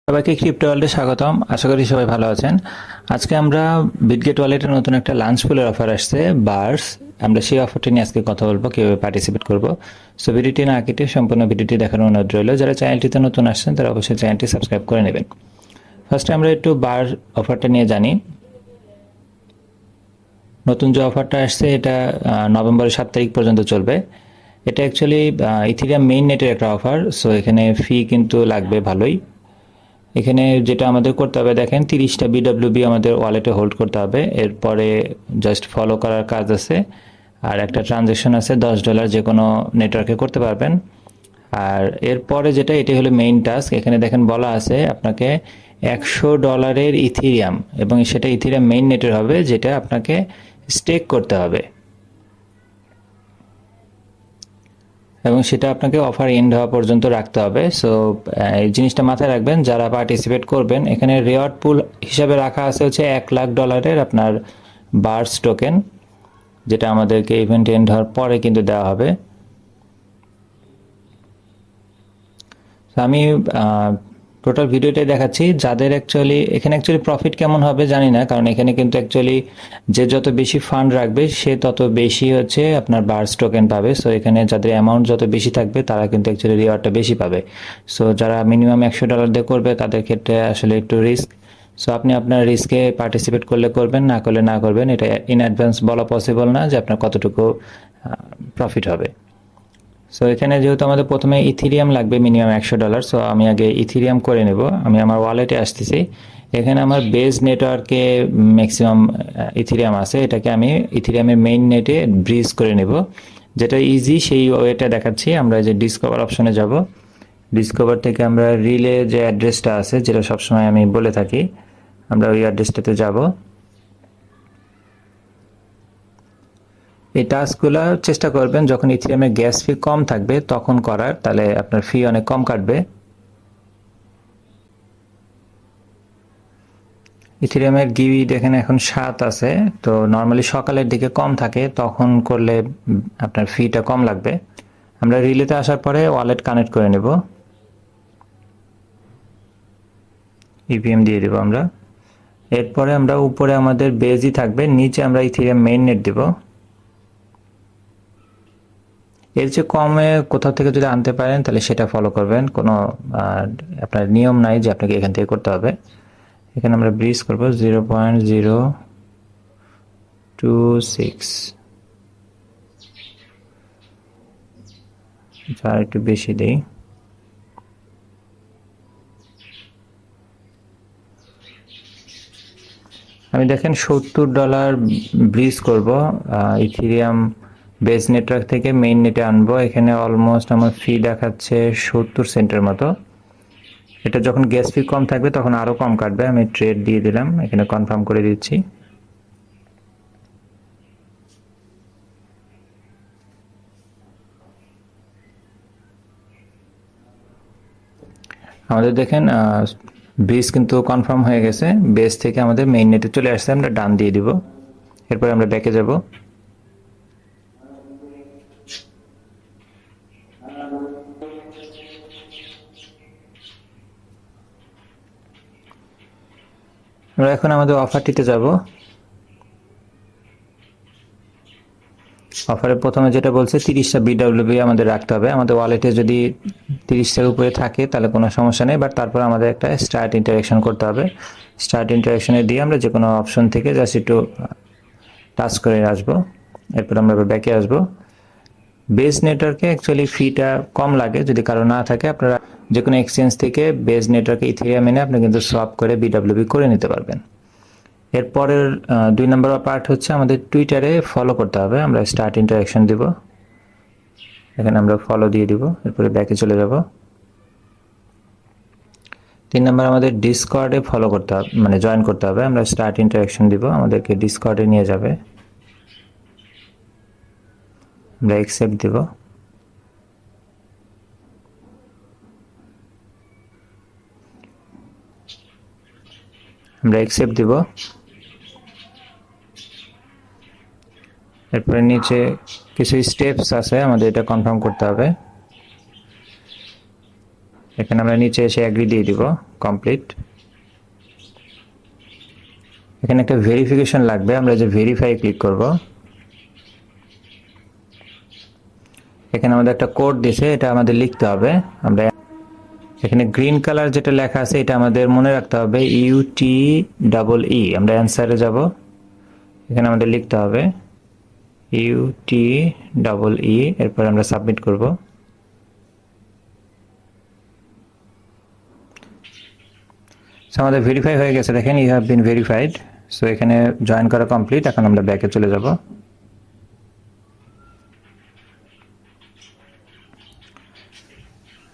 সবাইকে ক্রিপ্টো ওয়ার্ল্ডে স্বাগতম। আশা করি সবাই ভালো আছেন। আজকে আমরা বিটগেট ওয়ালেটের নতুন একটা লাঞ্চ পুলের অফার আসছে বার্স। আমরা সেই অফারটি নিয়ে আজকে কথা বলবো, কিভাবে পার্টিসিপেট করব। সো ভিডিওটি না কেটে সম্পূর্ণ ভিডিওটি দেখার অনুরোধ রইল। যারা চ্যানেলটিতে নতুন আসছেন তারা অবশ্যই চ্যানেলটি সাবস্ক্রাইব করে নেবেন। ফার্স্টে আমরা একটু বার অফারটা নিয়ে জানি। নতুন যে অফারটা আসছে এটা নভেম্বরের 7 তারিখ পর্যন্ত চলবে। এটা অ্যাকচুয়ালি ইথেরিয়াম মেইন নেটের একটা অফার। সো এখানে ফি কিন্তু লাগবে ভালোই। এখানে যেটা আমাদের করতে হবে, দেখেন 30টা বিডব্লিউবি আমাদের ওয়ালেটে হোল্ড করতে হবে। এরপরে জাস্ট ফলো করার কাজ আছে, আর একটা ট্রানজ্যাকশন আছে $10 যে কোনো নেটওয়ার্কে করতে পারবেন। আর এরপরে যেটা, এটাই হলো মেইন টাস্ক। এখানে দেখেন বলা আছে আপনাকে $100 ইথেরিয়াম, এবং সেটা ইথেরিয়াম মেইন নেটের হবে, যেটা আপনাকে স্টেক করতে হবে, এবং সেটা আপনাকে অফার এন্ড হওয়া পর্যন্ত রাখতে হবে। সো এই জিনিসটা মাথায় রাখবেন যারা পার্টিসিপেট করবেন। এখানে রিওয়ার্ড পুল হিসাবে রাখা আছে হচ্ছে $1,00,000 আপনার বার্স টোকেন, যেটা আমাদেরকে ইভেন্ট এন্ড হওয়ার পরে কিন্তু দেওয়া হবে। আমি টোটাল ভিডিওটাই দেখাচ্ছি। যাদের এখানে প্রফিট কেমন হবে জানি না, কারণ এখানে কিন্তু যে যত বেশি ফান্ড রাখবে সে তত বেশি হচ্ছে আপনার বার্স টোকেন পাবে। সো এখানে যাদের অ্যামাউন্ট যত বেশি থাকবে তারা কিন্তু রিওয়ার্ডটা বেশি পাবে। সো যারা মিনিমাম $100 দিয়ে করবে তাদের ক্ষেত্রে আসলে একটু রিস্ক। সো আপনি আপনার রিস্কে পার্টিসিপেট করলে করবেন, না করলে না করবেন। এটা ইন অ্যাডভান্স বলা পসিবল না যে আপনার কতটুকু প্রফিট হবে। সো এখানে যেহেতু আমাদের প্রথমে ইথেরিয়াম লাগবে মিনিমাম $100, সো আমি আগে ইথেরিয়াম করে নেব। আমি আমার ওয়ালেটে আসতেছি। এখানে আমার বেজ নেটওয়ার্কে ম্যাক্সিমাম ইথেরিয়াম আছে। এটাকে আমি ইথেরিয়ামের মেইন নেটে ব্রিজ করে নেব। যেটা ইজি সেই ওয়েটা দেখাচ্ছি। আমরা যে ডিসকভার অপশনে যাব। ডিসকভার থেকে আমরা রিলে যে অ্যাড্রেসটা আছে, যেটা সবসময় আমি বলে থাকি, আমরা ওই অ্যাড্রেসটাতে যাব। এই টাস্কগুলো চেষ্টা করবেন যখন ইথেরিয়ামের গ্যাস ফি কম থাকবে তখন করার, তাহলে আপনার ফি অনেক কম কাটবে। ইথেরিয়ামের গিভি দেখেন এখন 7 আছে। তো নর্মালি সকালের দিকে কম থাকে, তখন করলে আপনার ফিটা কম লাগবে। আমরা রিলেতে আসার পরে ওয়ালেট কানেক্ট করে নেব। ইভিএম দিয়ে দেব আমরা। এরপরে আমরা উপরে আমাদের বেজই থাকবে, নিচে আমরা ইথেরিয়াম মেইন নেট দেব। এর চেয়ে কমে কোথাও থেকে যদি আনতে পারেন তাহলে সেটা ফলো করবেন। কোনো আপনার নিয়ম নাই যে আপনাকে এখান থেকে করতে হবে। এখানে আমরা ব্রিজ করব 0.026, আর একটু বেশি দেই। আমি দেখেন $70 ব্রিজ করব ইথেরিয়াম বেস নেটওয়ার্ক থেকে মেইন নেটে আনবো। এখানে অলমোস্ট আমার ফি দেখাচ্ছে 70 সেন্টের মতো। এটা যখন গ্যাস ফি কম থাকবে তখন আরো কম কাটবে। আমি ট্রেড দিয়ে দিলাম, এখানে কনফার্ম করে দিচ্ছি। আমাদের দেখেন ব্রিজ কিন্তু কনফার্ম হয়ে গেছে। বেস থেকে আমাদের মেইন নেটে চলে আসছে। আমরা ডান দিয়ে দিব। এরপর আমরা ব্যাকে যাব। আমরা এখন আমাদের অফারটিতে যাব। অফারে প্রথমে যেটা বলছে 30টা বিডব্লিউবি আমাদের রাখতে হবে। আমাদের ওয়ালেটে যদি 30টার উপরে থাকে তাহলে কোনো সমস্যা নেই, বাট তারপর আমাদের একটা স্টার্ট ইন্টারেকশন করতে হবে। স্টার্ট ইন্টারেকশনে দিয়ে আমরা যে কোনো অপশন থেকে জাস্ট একটু টাচ করে আসবো। এরপর আমরা ব্যাকে আসবো। বেস নেটওয়ার্কে অ্যাকচুয়ালি ফিটা কম লাগে। যদি কারো না থাকে, আপনারা যে কোনো এক্সচেঞ্জ থেকে বেস নেটওয়ার্কে ইথেরিয়াম এনে আপনি কিন্তু সোয়াপ করে বিডব্লিউবি করে নিতে পারবেন। এরপরের 2 নম্বর পার্ট হচ্ছে আমাদের টুইটারে ফলো করতে হবে। আমরা স্টার্ট ইন্টারেকশন দিব, এখানে আমরা ফলো দিয়ে দিব। এরপরে ব্যাকে চলে যাব। 3 নম্বর আমাদের ডিসকর্ডে ফলো করতে হবে, মানে জয়েন করতে হবে। আমরা স্টার্ট ইন্টারেকশন দিব, আমাদেরকে ডিসকর্ডে নিয়ে যাবে। আমরা অ্যাকসেপ্ট দিব। আমরা অ্যাকসেপ্ট দিব। এরপরে নিচে কিছু স্টেপস আছে, আমাদের এটা কনফার্ম করতে হবে। এখানে আমরা নিচে এসে অ্যাগ্রি দিয়ে দিব, কমপ্লিট। এখানে একটা ভেরিফিকেশন লাগবে, আমরা যে ভেরিফাই ক্লিক করব। এখানে আমাদের একটা কোড দিয়েছে, এটা আমাদের লিখতে হবে। আমরা এখানে গ্রিন কালার যেটা লেখা আছে এটা আমাদের মনে রাখতে হবে, UTEE। আমরা অ্যান্সারে যাব, এখানে আমাদের লিখতে হবে UTEE, এরপর আমরা সাবমিট করব। আমাদের ভেরিফাই হয়ে গেছে, দেখেন you have been verified. So এখানে জয়েন করা কমপ্লিট। এখন আমরা ব্যাকে চলে যাব।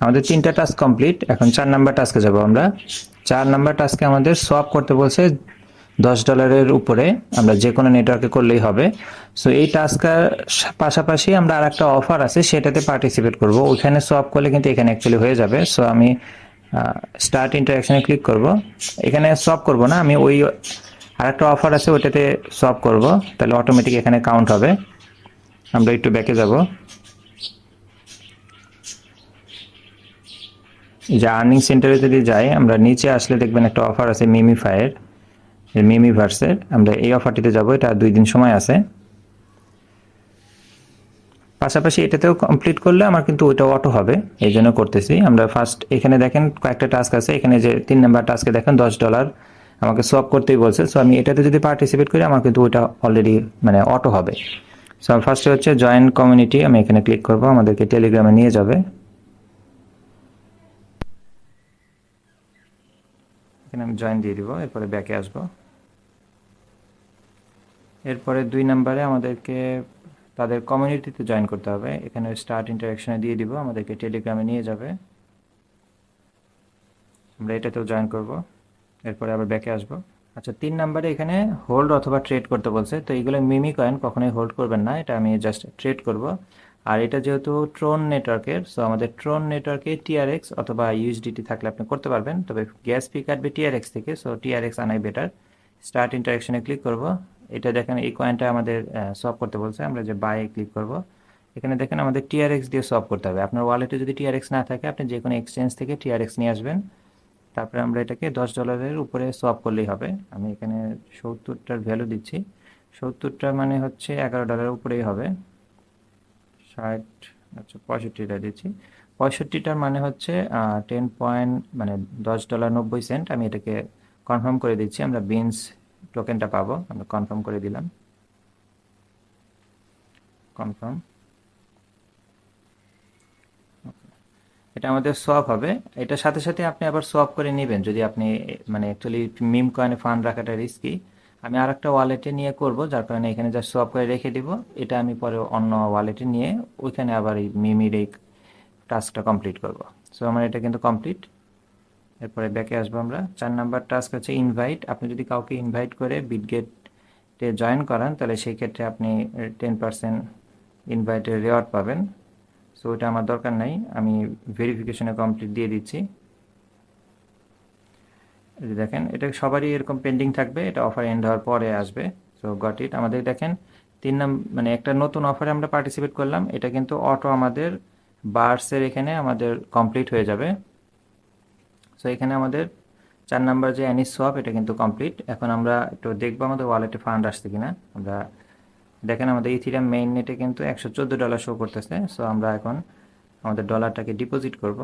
আমাদের 3টা টাস্ক কমপ্লিট। এখন 4 নাম্বার টাস্কে যাব আমরা। 4 নাম্বার টাস্কে আমাদের সোয়াপ করতে বলছে $10 উপরে, আমরা যে কোনো নেটওয়ার্কে করলেই হবে। সো এই টাস্কের পাশাপাশি আমরা আরেকটা অফার আছে, সেটাতে পার্টিসিপেট করব। ওইখানে সোয়াপ করলে কিন্তু এখানে অ্যাকচুয়ালি হয়ে যাবে। সো আমি স্টার্ট ইন্টারাকশনে ক্লিক করব। এখানে সোয়াপ করব না, আমি ওই আরেকটা অফার আছে ওইটাতে সোয়াপ করব, তাহলে অটোমেটিক এখানে কাউন্ট হবে। আমরা একটু ব্যাকে যাব। যে আর্নিং সেন্টারে যদি যাই, আমরা নিচে আসলে দেখবেন একটা অফার আছে মিমিভার্সের। আমরা এই অফারটিতে যাব, এটা 2 দিন সময় আছে। পাশাপাশি এটাতেও কমপ্লিট করলে আমার কিন্তু ওইটা অটো হবে, এই জন্য করতেছি। আমরা ফার্স্ট এখানে দেখেন কয়েকটা টাস্ক আছে, এখানে যে 3 নাম্বার টাস্কে দেখেন $10 আমাকে সোয়াপ করতেই বলছে। সো আমি এটাতে যদি পার্টিসিপেট করি আমার কিন্তু ওইটা অলরেডি মানে অটো হবে। সো ফার্স্টে হচ্ছে জয়েন কমিউনিটি, আমি এখানে ক্লিক করব, আমাদেরকে টেলিগ্রামে নিয়ে যাবে। এখানে আমি জয়েন দিয়ে দিব, এরপরে ব্যাকে আসব। এরপরে 2 নাম্বারে আমাদেরকে তাদের কমিউনিটিতে জয়েন করতে হবে। এখানে স্টার্ট ইন্টারাকশনে দিয়ে দিব, আমাদেরকে টেলিগ্রামে নিয়ে যাবে। আমরা এটাতেও জয়েন করব, এরপরে আবার ব্যাকে আসব। আচ্ছা, 3 নাম্বারে এখানে হোল্ড অথবা ট্রেড করতে বলছে। তো এইগুলো মিমি কয়েন, কখনোই হোল্ড করবেন না, এটা আমি জাস্ট ট্রেড করব। আর এটা যেহেতু ট্রোন নেটওয়ার্কের, সো আমাদের ট্রোন নেটওয়ার্কে টিআরএক্স অথবা ইউএসডিটি থাকলে আপনি করতে পারবেন, তবে গ্যাস ফি কাটবে টিআরএক্স থেকে। সো টিআরএক্স আনাই বেটার। স্টার্ট ইন্টারাকশনে ক্লিক করব। এটা দেখেন এই কয়েনটা আমাদের সলভ করতে বলছে, আমরা যে বাই ক্লিক করব। এখানে দেখেন আমাদের টিআরএক্স দিয়ে সলভ করতে হবে। আপনার ওয়ালেটে যদি টিআরএক্স না থাকে, আপনি যে কোনো এক্সচেঞ্জ থেকে টিআরএক্স নিয়ে আসবেন। তারপরে আমরা এটাকে $10 উপরে সোয়াপ করলেই হবে। আমি এখানে 70টার ভ্যালু দিচ্ছি। 70টা মানে হচ্ছে $11 উপরেই হবে। 60, আচ্ছা 65টা দিচ্ছি। 65টার মানে হচ্ছে 10 পয়েন্ট মানে $10.90। আমি এটাকে কনফার্ম করে দিচ্ছি, আমরা বিনস টোকেনটা পাবো। আমরা কনফার্ম করে দিলাম, কনফার্ম। এটা আমাদের সোয়াপ হবে। এটার সাথে সাথে আপনি আবার সোয়াপ করে নেবেন যদি আপনি মানে অ্যাকচুয়ালি মিম কয়েনে ফান্ড রাখাটা রিস্কি। আমি আর একটা ওয়ালেটে নিয়ে করব, যার কারণে এখানে যা সোয়াপ করে রেখে দিব। এটা আমি পরে অন্য ওয়ালেটে নিয়ে ওইখানে আবার এই মিমির এই টাস্কটা কমপ্লিট করব। সো আমার এটা কিন্তু কমপ্লিট। এরপরে ব্যাকে আসবো আমরা। 4 নাম্বার টাস্ক হচ্ছে ইনভাইট। আপনি যদি কাউকে ইনভাইট করে বিটগেটে জয়েন করান, তাহলে সেই ক্ষেত্রে আপনি 10% ইনভাইটের রেওয়ার্ড পাবেন। সো এটা আমার দরকার নাই, আমি ভেরিফিকেশনে কমপ্লিট দিয়ে দিচ্ছি। এই দেখেন এটা সবারই এরকম পেন্ডিং থাকবে, এটা অফার এন্ড হওয়ার পরে আসবে। So got it. আমাদের দেখেন 3 মানে একটা নতুন অফারে আমরা পার্টিসিপেট করলাম, এটা কিন্তু অটো আমাদের বার্সের এখানে আমাদের কমপ্লিট হয়ে যাবে। সো এখানে আমাদের 4 নাম্বার যে অ্যানিস সোয়াপ, এটা কিন্তু কমপ্লিট। এখন আমরা একটু দেখবো আমাদের ওয়ালেটে ফান্ড আসছে কিনা। আমরা দেখেন আমাদের ইথিরিয়াম মেইন নেটে কিন্তু $114 শো করতেছে। সো আমরা এখন আমাদের ডলারটাকে ডিপোজিট করব।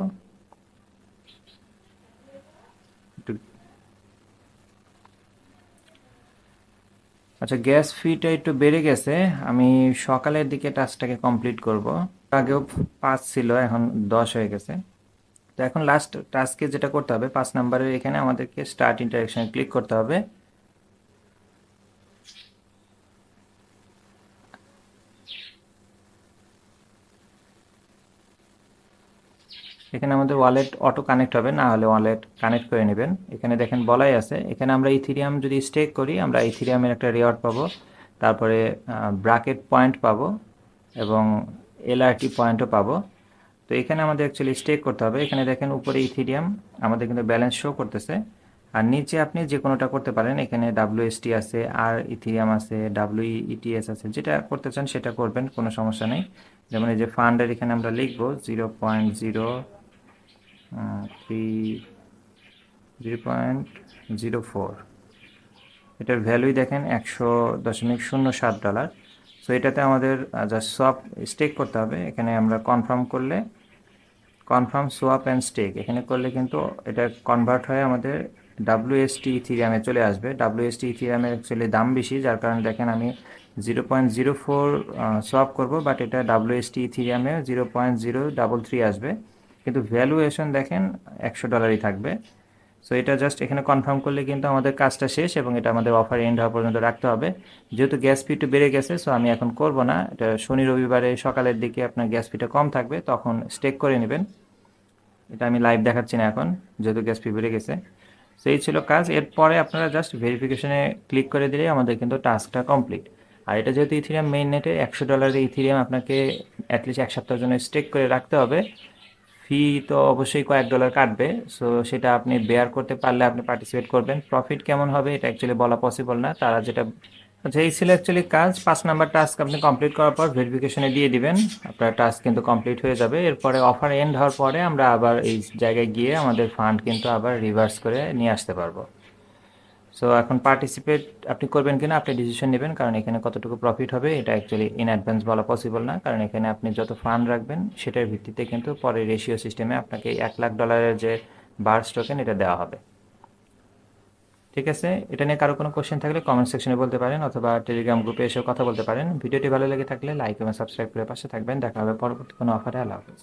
আচ্ছা, গ্যাস ফিটা একটু বেড়ে গেছে, আমি সকালের দিকে টাস্কটাকে কমপ্লিট করব। আগেও 5 ছিল, এখন 10 হয়ে গেছে। তো এখন লাস্ট টাস্কে যেটা করতে হবে, 5 নাম্বারের এখানে আমাদেরকে স্টার্ট ইন্টারাকশনে ক্লিক করতে হবে। এখানে আমাদের ওয়ালেট অটো কানেক্ট হবে, না হলে ওয়ালেট কানেক্ট করে নেবেন। এখানে দেখেন বলাই আছে, এখানে আমরা ইথিরিয়াম যদি স্টেক করি, আমরা ইথিরিয়ামের একটা রিওয়ার্ড পাবো। তারপরে ব্র্যাকেট পয়েন্ট পাবো এবং এলআরটি পয়েন্টও পাবো। তো এখানে আমাদের অ্যাকচুয়ালি স্টেক করতে হবে। এখানে দেখেন উপরে ইথিরিয়াম আমাদের কিন্তু ব্যালেন্স শো করতেছে, আর নিচে আপনি যে কোনোটা করতে পারেন। এখানে ডাব্লিউএসটি আছে, আর ইথিরিয়াম আছে, ডাব্লিউইটিএস আছে, যেটা করতে চান সেটা করবেন, কোনো সমস্যা নেই। যেমন এই যে ফান্ডের এখানে আমরা লিখবো 0.0 3.04, এটার ভ্যালুই দেখেন $100.07। সো এটাতে আমাদের জাস্ট সোয়াপ স্টেক করতে হবে। এখানে আমরা কনফার্ম করলে, কনফার্ম সোয়াপ অ্যান্ড স্টেক এখানে করলে কিন্তু এটা কনভার্ট হয়ে আমাদের WST ইথিরিয়ামে চলে আসবে। WST ইথিরিয়ামের অ্যাকচুয়ালি দাম বেশি, যার কারণে দেখেন আমি 0.04 সোয়াপ করবো, বাট এটা WST ইথিরিয়ামে 0.033 আসবে, কিন্তু ভ্যালুয়েশন দেখেন $100 থাকবে। সো এটা জাস্ট এখানে কনফার্ম করলে কিন্তু আমাদের কাজটা শেষ, এবং এটা আমাদের অফার এন্ড হওয়া পর্যন্ত রাখতে হবে। যেহেতু গ্যাস ফি একটু বেড়ে গেছে, সো আমি এখন করব না এটা। শনি রবিবারে সকালের দিকে আপনার গ্যাস ফিটা কম থাকবে, তখন স্টেক করে নেবেন। এটা আমি লাইভ দেখাচ্ছি না এখন, যেহেতু গ্যাস ফি বেড়ে গেছে। সো এই ছিল কাজ। এরপরে আপনারা জাস্ট ভেরিফিকেশনে ক্লিক করে দিলেই আমাদের কিন্তু টাস্কটা কমপ্লিট। আর এটা যেহেতু ইথিরিয়াম মেইন নেটে $100 ইথিরিয়াম আপনাকে অ্যাটলিস্ট এক সপ্তাহের জন্য স্টেক করে রাখতে হবে। ফি তো অবশ্যই কয়েক ডলার কাটবে, সো সেটা আপনি বেয়ার করতে পারলে আপনি পার্টিসিপেট করবেন। প্রফিট কেমন হবে এটা অ্যাকচুয়ালি বলা পসিবল না, তারা যেটা। আচ্ছা, এই ছিল অ্যাকচুয়ালি কাজ। 5 নাম্বার টাস্ক আপনি কমপ্লিট করার পর ভেরিফিকেশনে দিয়ে দিবেন, আপনার টাস্ক কিন্তু কমপ্লিট হয়ে যাবে। এরপরে অফার এন্ড হওয়ার পরে আমরা আবার এই জায়গায় গিয়ে আমাদের ফান্ড কিন্তু আবার রিভার্স করে নিয়ে আসতে পারবো। সো এখন পার্টিসিপেট আপনি করবেন কিনা আপনি ডিসিশন নেবেন, কারণ এখানে কতটুকু প্রফিট হবে এটা অ্যাকচুয়ালি ইন অ্যাডভান্স বলা পসিবল না, কারণ এখানে আপনি যত ফান্ড রাখবেন সেটার ভিত্তিতে কিন্তু পরে রেশিও সিস্টেমে আপনাকে $1,00,000 যে বার্স টোকেন এটা দেওয়া হবে। ঠিক আছে, এটা নিয়ে কারো কোনো কোশ্চেন থাকলে কমেন্ট সেকশনে বলতে পারেন, অথবা টেলিগ্রাম গ্রুপে এসেও কথা বলতে পারেন। ভিডিওটি ভালো লেগে থাকলে লাইক এবং সাবস্ক্রাইব করে পাশে থাকবেন। দেখা হবে পরবর্তী কোনো অফারে। আল্লাহ হাফেজ।